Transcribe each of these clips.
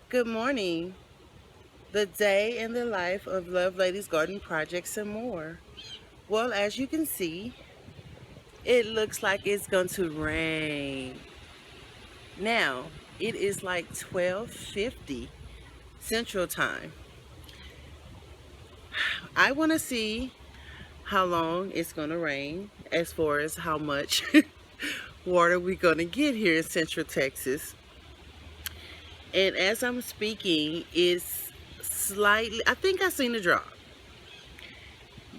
Good morning. The day in the life of Love Lady's Garden Projects and more. Well, as you can see, it looks like it's going to rain. Now, it is like 12:50 Central Time. I want to see how long it's going to rain as far as how much water we're going to get here in Central Texas. And as I'm speaking, it's slightly, I think I seen a drop.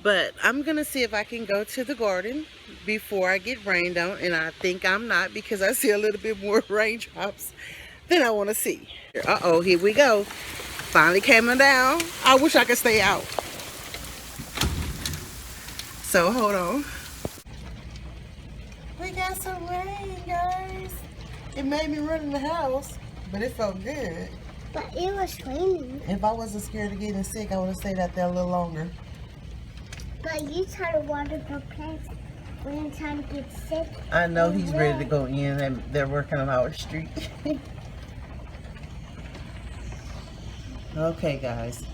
But I'm going to see if I can go to the garden before I get rained on. And I think I'm not because I see a little bit more raindrops than I want to see. Uh-oh, here we go. Finally coming down. I wish I could stay out. So hold on. We got some rain, guys. It made me run in the house, but it felt good. But it was raining. If I wasn't scared of getting sick, I would have stayed out there a little longer. But you try to water the plants when you're trying to get sick. I know he's ready to go in and they're working on our street. Okay, guys.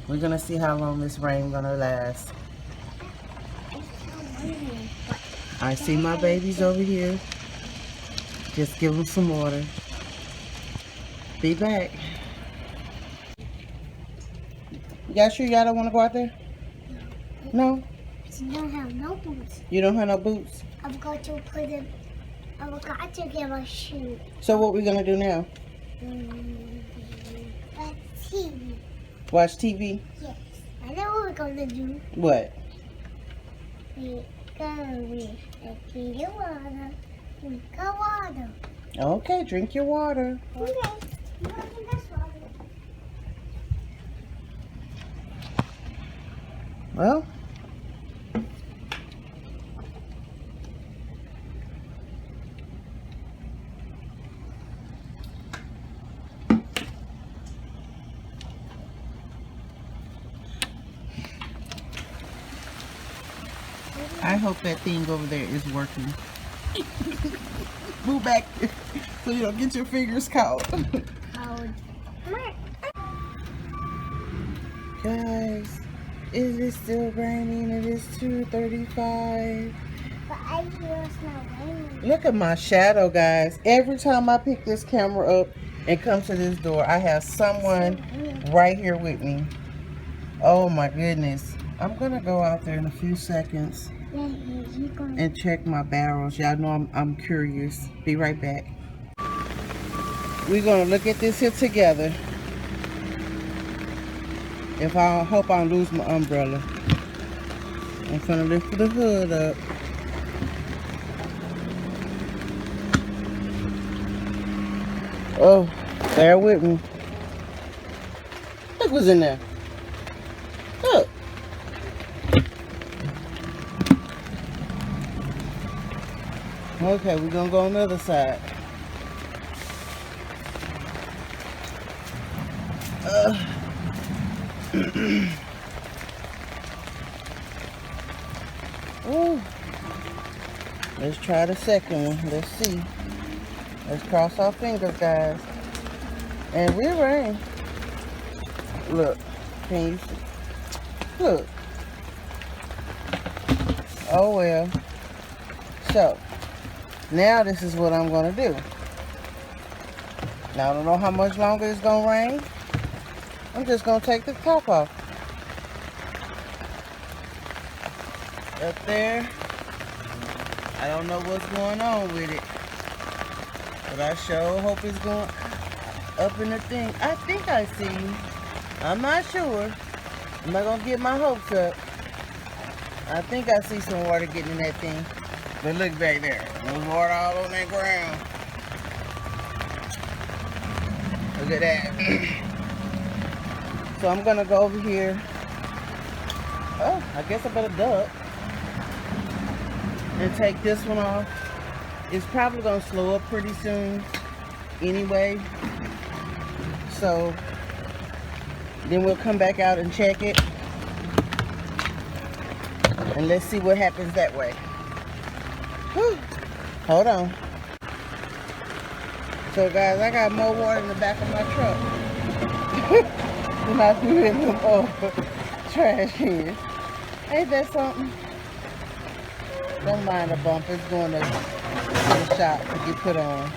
We're going to see how long this rain going to last. I see my babies over here. Just give them some water. Be back. Y'all sure y'all don't want to go out there? No? You don't have no boots. You don't have no boots? I've got to get my shoe. So what we going to do now? Let's see. Watch TV? Yes. I know what we're going to do. What? We're going to drink your water. Drink your water. Okay, drink your water. Okay. You want to drink this water? Well, I hope that thing over there is working. Move back so you don't get your fingers caught. Guys, it is still raining. It is 2:35. But I hear it's not raining. Look at my shadow, guys. Every time I pick this camera up and come to this door, I have someone right here with me. Oh my goodness. I'm gonna go out there in a few seconds and check my barrels. Y'all know I'm curious. Be right back. We're gonna look at this here together. If I hope I don't lose my umbrella. I'm gonna lift the hood up. Oh, bear with me. Look what's in there. Look. Okay, we're gonna go on the other side. Ooh. Let's try the second one. Let's see. Let's cross our fingers, guys. And we're rain. Look. Can you see? Look. Oh well. So, now this is what I'm going to do. Now I don't know how much longer it's going to rain. I'm just going to take the top off. Up there. I don't know what's going on with it. But I sure hope it's going up in the thing. I think I see. I'm not sure. I'm not going to get my hopes up. I think I see some water getting in that thing. But look back there. There's water all on that ground. Look at that. So I'm going to go over here. Oh, I guess I better duck. And take this one off. It's probably going to slow up pretty soon anyway. So then we'll come back out and check it. And let's see what happens that way. Whew. Hold on. So guys, I got more water in the back of my truck than I do in the trash can. Ain't that something? Don't mind the bump. It's going to the shop to get put on.